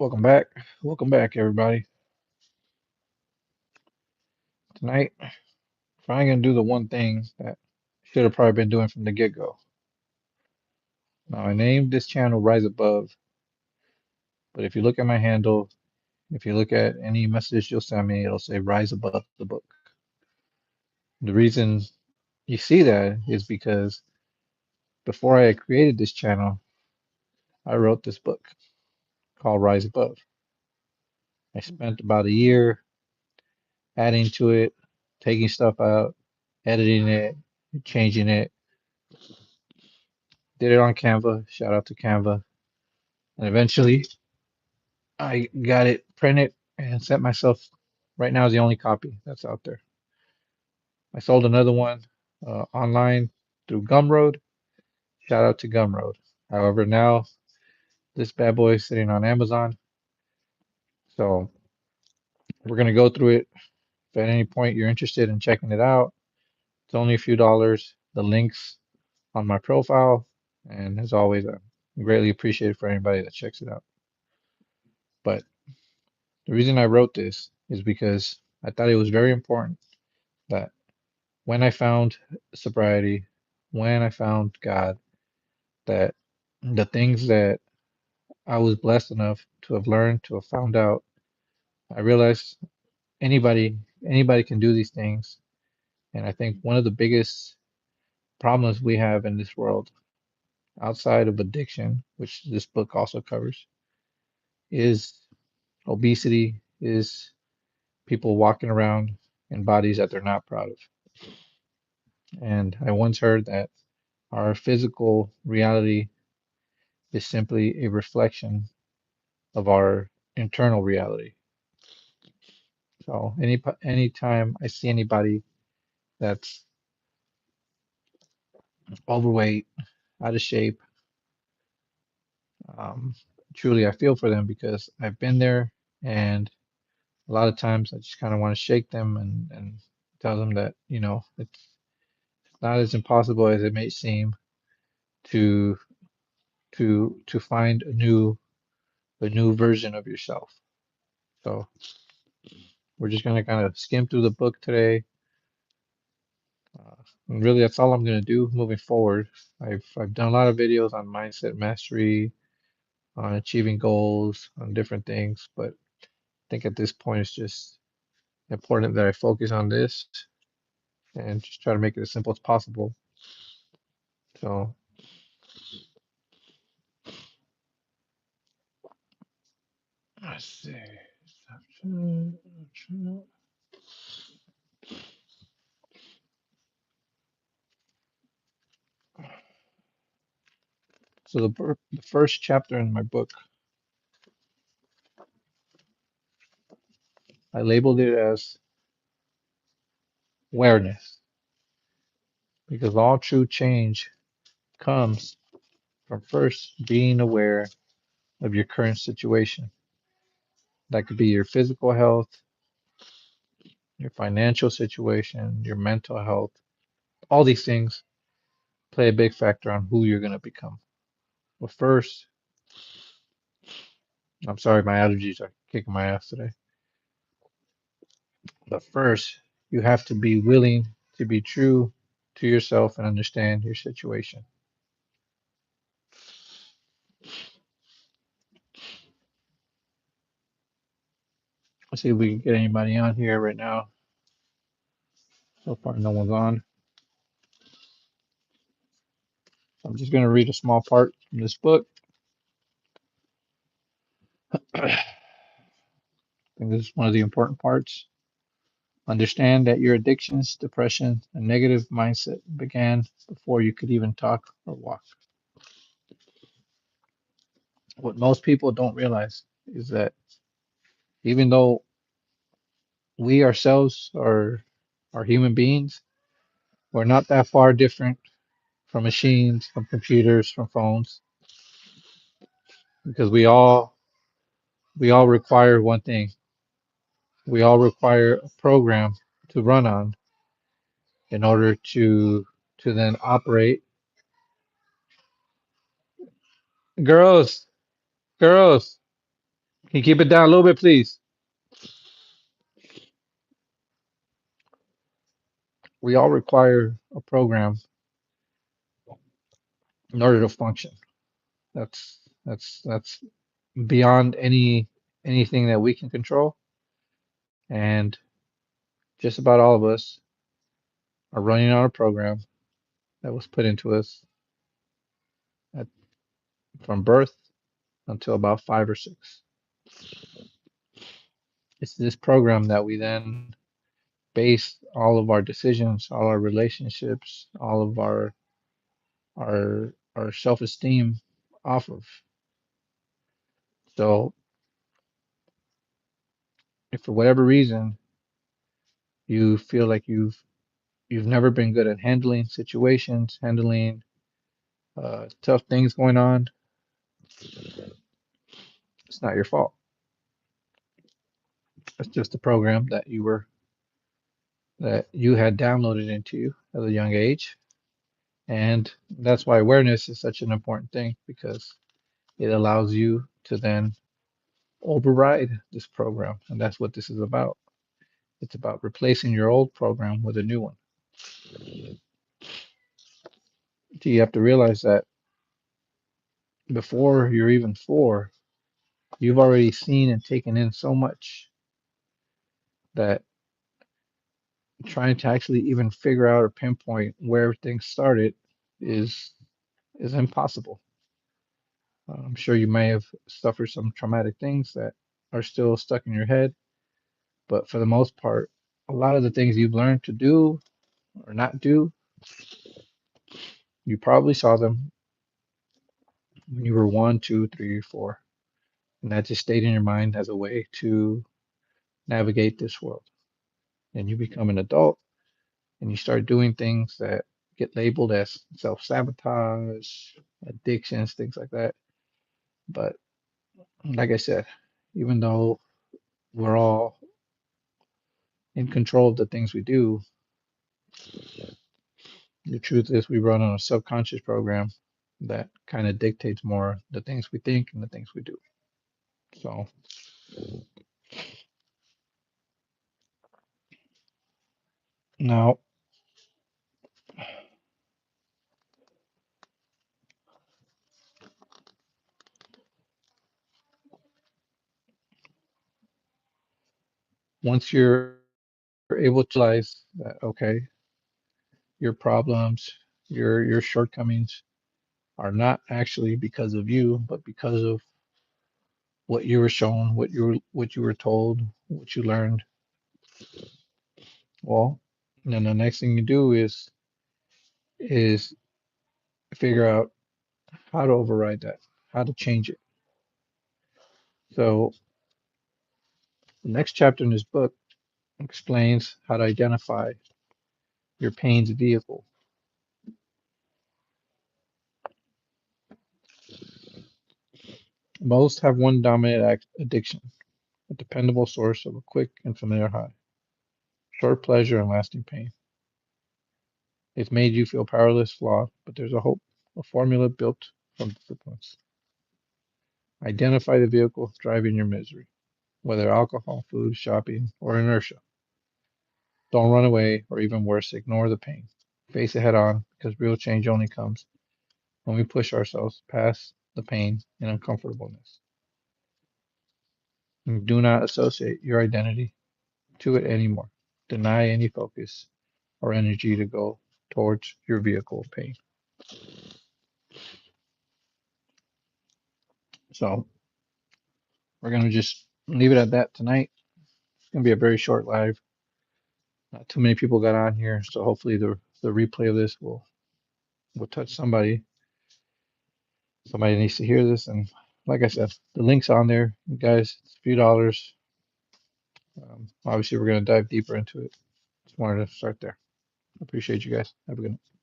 Welcome back. Welcome back, everybody. Tonight, I'm going to do the one thing that I should have probably been doing from the get-go. Now, I named this channel Rise Above, but if you look at my handle, if you look at any message you'll send me, it'll say Rise Above the book. The reason you see that is because before I created this channel, I wrote this book called Rise Above. I spent about a year adding to it, taking stuff out, editing it, changing it. Did it on Canva. Shout out to Canva. And eventually I got it printed and sent myself. Right now is the only copy that's out there. I sold another one online through Gumroad. Shout out to Gumroad. However, now this bad boy is sitting on Amazon. So we're going to go through it. If at any point you're interested in checking it out, it's only a few dollars. The links on my profile. And as always, I greatly appreciate it for anybody that checks it out. But the reason I wrote this is because I thought it was very important that when I found sobriety, when I found God, that the things that I was blessed enough to have learned, to have found out, I realized anybody anybody can do these things. And I think one of the biggest problems we have in this world, outside of addiction, which this book also covers, is obesity, is people walking around in bodies that they're not proud of. And I once heard that our physical reality is simply a reflection of our internal reality. So anytime I see anybody that's overweight, out of shape, um, truly I feel for them because I've been there, and a lot of times I just kind of want to shake them and tell them that, it's not as impossible as it may seem to to find a new version of yourself. So we're just gonna kind of skim through the book today. And really, that's all I'm gonna do moving forward. I've done a lot of videos on mindset mastery, on achieving goals, on different things, but I think at this point it's just important that I focus on this and just try to make it as simple as possible. So let's see. So the first chapter in my book, I labeled it as awareness, because all true change comes from first being aware of your current situation. That could be your physical health, your financial situation, your mental health. All these things play a big factor on who you're going to become. But first, I'm sorry, my allergies are kicking my ass today. But first, you have to be willing to be true to yourself and understand your situation. Let's see if we can get anybody on here right now. So far, no one's on. So I'm just going to read a small part from this book. I think this is one of the important parts. Understand that your addictions, depression, and negative mindset began before you could even talk or walk. What most people don't realize is that even though we ourselves are human beings, we're not that far different from machines, from computers, from phones, because we all require one thing. We all require a program to run on in order to then operate. Girls, girls. Can you keep it down a little bit, please? We all require a program in order to function. That's beyond anything that we can control, and just about all of us are running on a program that was put into us at, from birth until about 5 or 6. It's this program that we then base all of our decisions, all our relationships, all of our self-esteem off of. So if for whatever reason you feel like you've never been good at handling situations, handling tough things going on, it's not your fault. It's just a program that you had downloaded into you at a young age. And that's why awareness is such an important thing because it allows you to then override this program. And that's what this is about. It's about replacing your old program with a new one. So you have to realize that before you're even 4, you've already seen and taken in so much that trying to actually even figure out or pinpoint where things started is is impossible. I'm sure you may have suffered some traumatic things that are still stuck in your head, but for the most part, a lot of the things you've learned to do or not do, you probably saw them when you were 1, 2, 3, 4, and that just stayed in your mind as a way to navigate this world. And you become an adult and you start doing things that get labeled as self-sabotage, addictions, things like that. But like I said, even though we're all in control of the things we do, the truth is we run on a subconscious program that kind of dictates more the things we think and the things we do. So now, once you're able to realize that, okay, your problems, your shortcomings are not actually because of you, but because of what you were shown, what you were told, what you learned. Well, then the next thing you do is figure out how to override that, how to change it. So the next chapter in this book explains how to identify your pain's vehicle. Most have one dominant addiction, a dependable source of a quick and familiar high, short pleasure and lasting pain. It's made you feel powerless, flawed, but there's a hope, a formula built from disciplines. Identify the vehicle driving your misery, whether alcohol, food, shopping, or inertia. Don't run away, or even worse, ignore the pain. Face it head on, because real change only comes when we push ourselves past the pain and uncomfortableness. And do not associate your identity to it anymore. Deny any focus or energy to go towards your vehicle of pain. So we're gonna just leave it at that tonight. It's gonna be a very short live. Not too many people got on here, so hopefully the replay of this will touch somebody. Somebody needs to hear this, and like I said, the link's on there, you guys. It's a few dollars. Obviously, we're gonna dive deeper into it. Just wanted to start there. Appreciate you guys. Have a good night.